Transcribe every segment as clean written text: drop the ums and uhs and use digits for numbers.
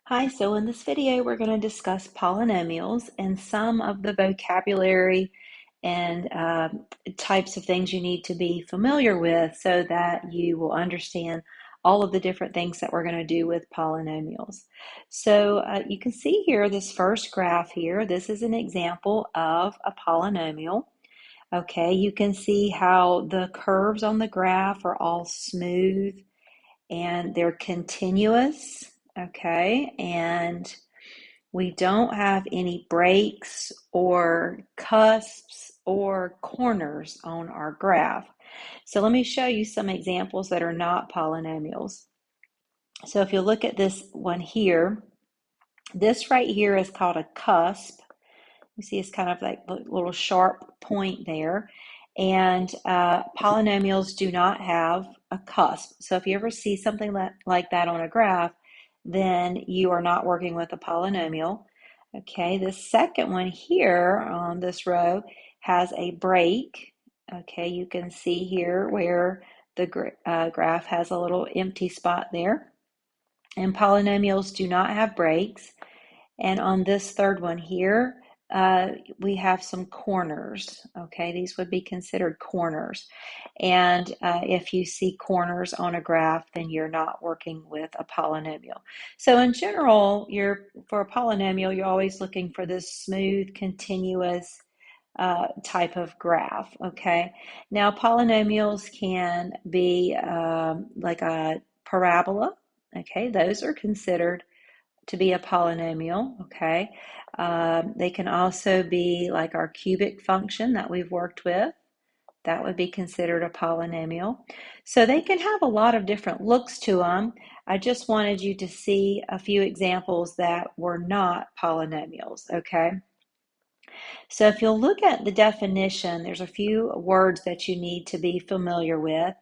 Hi, so in this video, we're going to discuss polynomials and some of the vocabulary and types of things you need to be familiar with so that you will understand all of the different things that we're going to do with polynomials. So you can see here this first graph here. This is an example of a polynomial. Okay, you can see how the curves on the graph are all smooth and they're continuous, okay? And we don't have any breaks or cusps or corners on our graph. So let me show you some examples that are not polynomials. So if you look at this one here, this right here is called a cusp. You see it's kind of like a little sharp point there. And polynomials do not have a cusp. So if you ever see something like that on a graph, then you are not working with a polynomial. Okay, the second one here on this row has a break. Okay, you can see here where the graph has a little empty spot there. And polynomials do not have breaks. And on this third one here, we have some corners. Okay, these would be considered corners. And if you see corners on a graph, then you're not working with a polynomial. So in general, for a polynomial, you're always looking for this smooth, continuous type of graph. Okay, now polynomials can be like a parabola. Okay, those are considered to be a polynomial, okay? They can also be like our cubic function that we've worked with. That would be considered a polynomial. So they can have a lot of different looks to them. I just wanted you to see a few examples that were not polynomials, okay? So if you'll look at the definition, there's a few words that you need to be familiar with.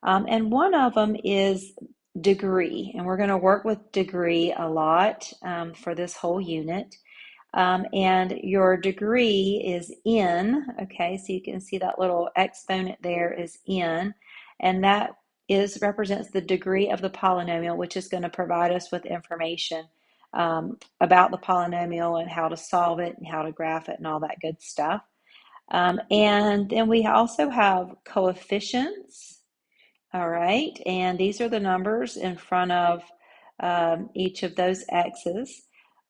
And one of them is degree. And we're going to work with degree a lot for this whole unit. And your degree is n, okay? So you can see that little exponent there is n. And that represents the degree of the polynomial, which is going to provide us with information about the polynomial and how to solve it and how to graph it and all that good stuff. And then we also have coefficients, all right? And these are the numbers in front of each of those x's.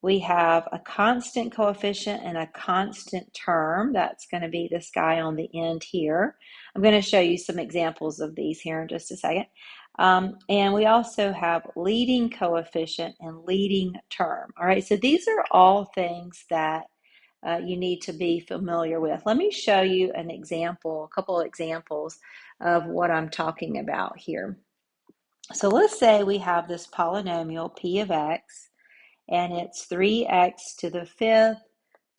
We have a constant coefficient and a constant term. That's going to be this guy on the end here. I'm going to show you some examples of these here in just a second. And we also have leading coefficient and leading term. All right, so these are all things that you need to be familiar with. Let me show you an example, a couple of examples of what I'm talking about here. So let's say we have this polynomial p of x, and it's 3x to the fifth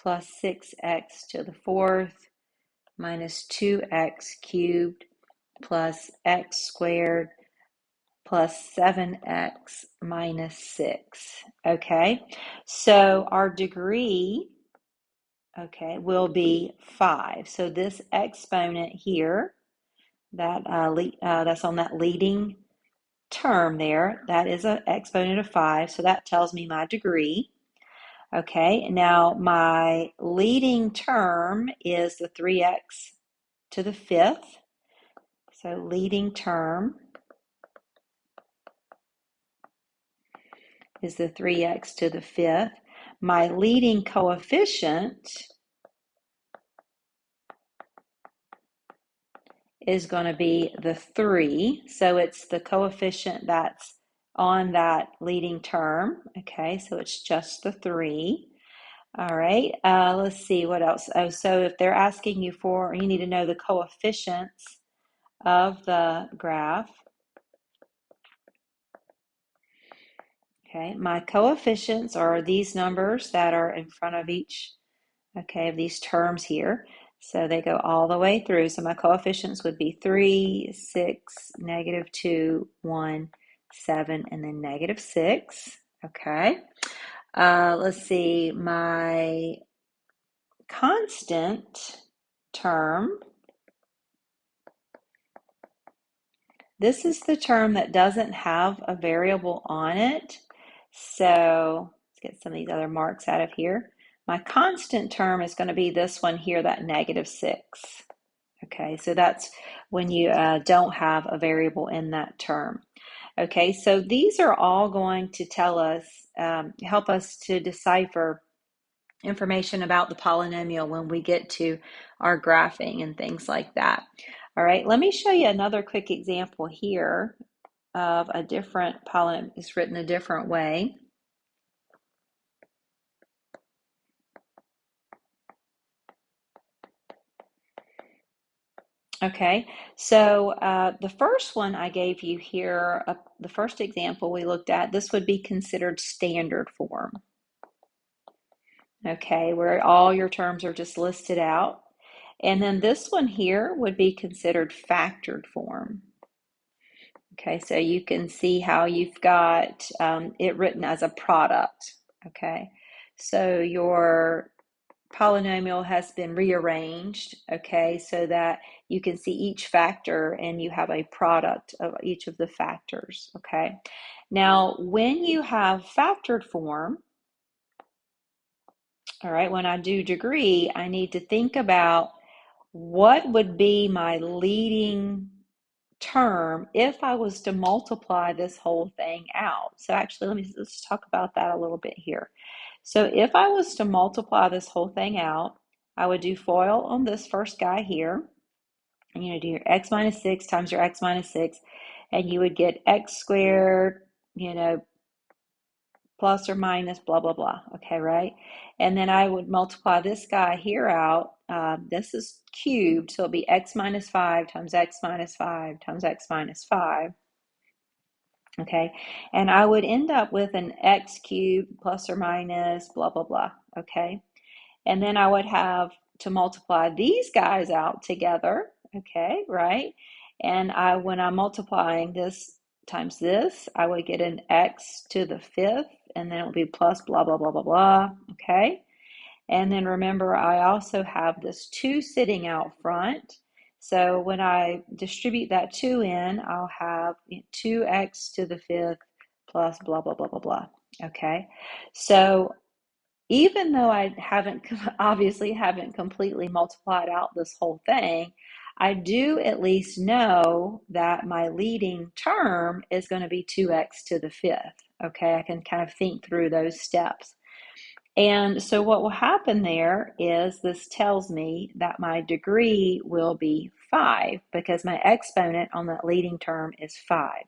plus 6x to the fourth minus 2x cubed plus x squared plus 7x minus 6. Okay, so our degree, okay, will be 5. So this exponent here, that's on that leading term there, that is an exponent of 5, so that tells me my degree. Okay, now my leading term is the 3x to the fifth. So leading term is the 3x to the fifth. My leading coefficient is going to be the 3. So it's the coefficient that's on that leading term. Okay, so it's just the 3. All right, let's see what else. Oh, so if they're asking you for, you need to know the coefficients of the graph. Okay, my coefficients are these numbers that are in front of each, okay, of these terms here. So they go all the way through. So my coefficients would be 3, 6, negative 2, 1, 7, and then negative 6. Okay. Let's see, my constant term, this is the term that doesn't have a variable on it. So let's get some of these other marks out of here. My constant term is going to be this one here, that -6. Okay, so that's when you don't have a variable in that term. Okay, so these are all going to tell us, help us to decipher information about the polynomial when we get to our graphing and things like that. All right, let me show you another quick example here of a different polynomial. It's written a different way. Okay, so the first one I gave you here, the first example we looked at, this would be considered standard form. Okay, where all your terms are just listed out. And then this one here would be considered factored form. Okay, so you can see how you've got it written as a product. Okay, so your polynomial has been rearranged, okay, so that you can see each factor and you have a product of each of the factors, okay. Now, when you have factored form, all right, when I do degree, I need to think about what would be my leading term if I was to multiply this whole thing out. So actually, let's talk about that a little bit here. So if I was to multiply this whole thing out, I would do FOIL on this first guy here. And do your x minus 6 times your x minus 6, and you would get x squared, plus or minus blah, blah, blah. Okay, right? And then I would multiply this guy here out. This is cubed, so it'll be x minus 5 times x minus 5 times x minus 5. Okay, and I would end up with an x cubed plus or minus blah, blah, blah. Okay, and then I would have to multiply these guys out together. Okay, right? And when I'm multiplying this times this, I would get an x to the 5th, and then it will be plus blah, blah, blah, blah, blah. Okay, and then remember, I also have this 2 sitting out front. So when I distribute that 2 in, I'll have 2x to the 5th plus blah, blah, blah, blah, blah. Okay, so even though I obviously haven't completely multiplied out this whole thing, I do at least know that my leading term is going to be 2x to the 5th. Okay, I can kind of think through those steps. And so what will happen there is this tells me that my degree will be 5 because my exponent on that leading term is 5.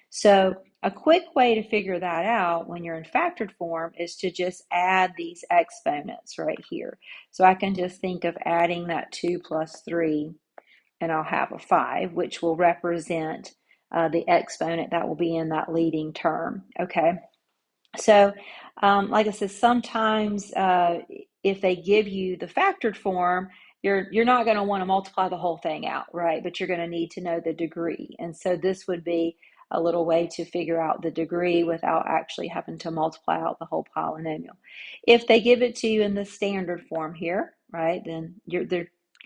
So a quick way to figure that out when you're in factored form is to just add these exponents right here. So I can just think of adding that 2 plus 3, and I'll have a 5, which will represent the exponent that will be in that leading term. Okay. So, like I said, sometimes if they give you the factored form, you're not going to want to multiply the whole thing out, right? But you're going to need to know the degree. And so this would be a little way to figure out the degree without actually having to multiply out the whole polynomial. If they give it to you in the standard form here, right, then your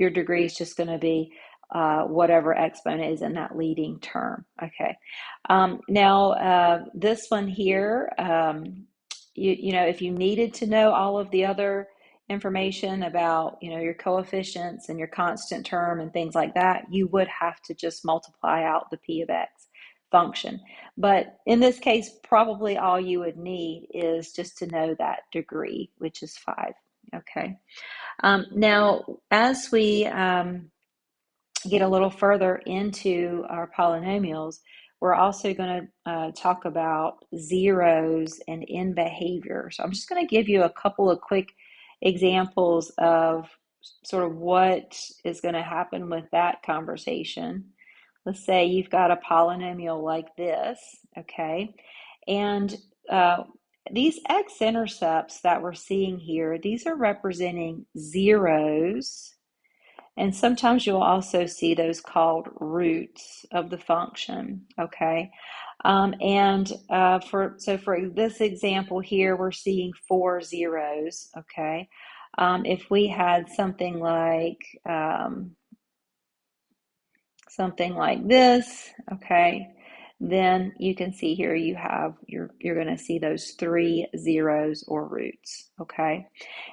degree is just going to be whatever exponent is in that leading term. Okay. Now, this one here, if you needed to know all of the other information about, your coefficients and your constant term and things like that, you would have to just multiply out the p of x function. But in this case, probably all you would need is just to know that degree, which is 5. Okay. Now, as we get a little further into our polynomials, we're also going to talk about zeros and end behavior. So I'm just going to give you a couple of quick examples of sort of what is going to happen with that conversation. Let's say you've got a polynomial like this, okay? And these x-intercepts that we're seeing here, these are representing zeros. And sometimes you'll also see those called roots of the function, okay? For this example here, we're seeing 4 zeros, okay? If we had something like this, okay, then you can see here you're going to see those 3 zeros or roots, okay?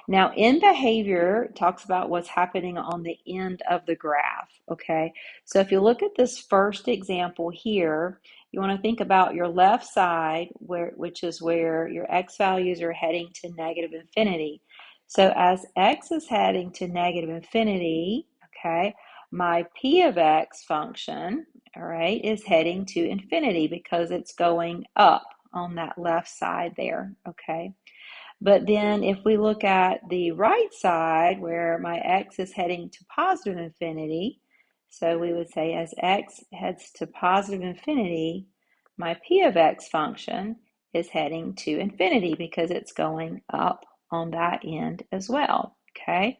Now, in behavior, it talks about what's happening on the end of the graph, okay? So if you look at this first example here, you want to think about your left side, which is where your x values are heading to negative infinity. So as x is heading to negative infinity, okay, my p of x function, all right, is heading to infinity because it's going up on that left side there, okay? But then if we look at the right side where my x is heading to positive infinity, so we would say as x heads to positive infinity, my p of x function is heading to infinity because it's going up on that end as well, okay?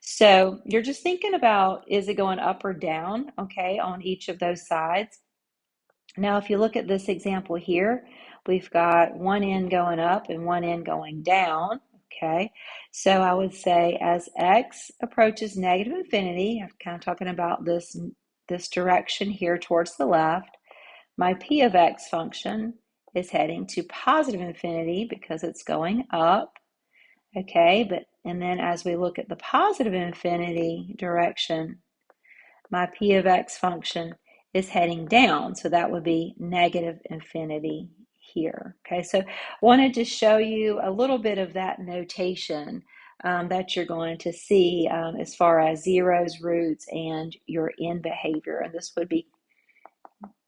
So you're just thinking about, is it going up or down, okay, on each of those sides? Now, if you look at this example here, we've got one end going up and one end going down, okay? So I would say as x approaches negative infinity, I'm kind of talking about this direction here towards the left, my p of x function is heading to positive infinity because it's going up, okay? And then as we look at the positive infinity direction, my p of x function is heading down. So that would be negative infinity here. Okay, so wanted to show you a little bit of that notation that you're going to see as far as zeros, roots, and your end behavior. And this would be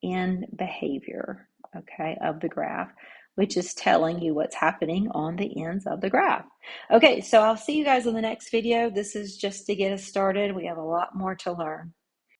end behavior, okay, of the graph, which is telling you what's happening on the ends of the graph. Okay, so I'll see you guys in the next video. This is just to get us started. We have a lot more to learn.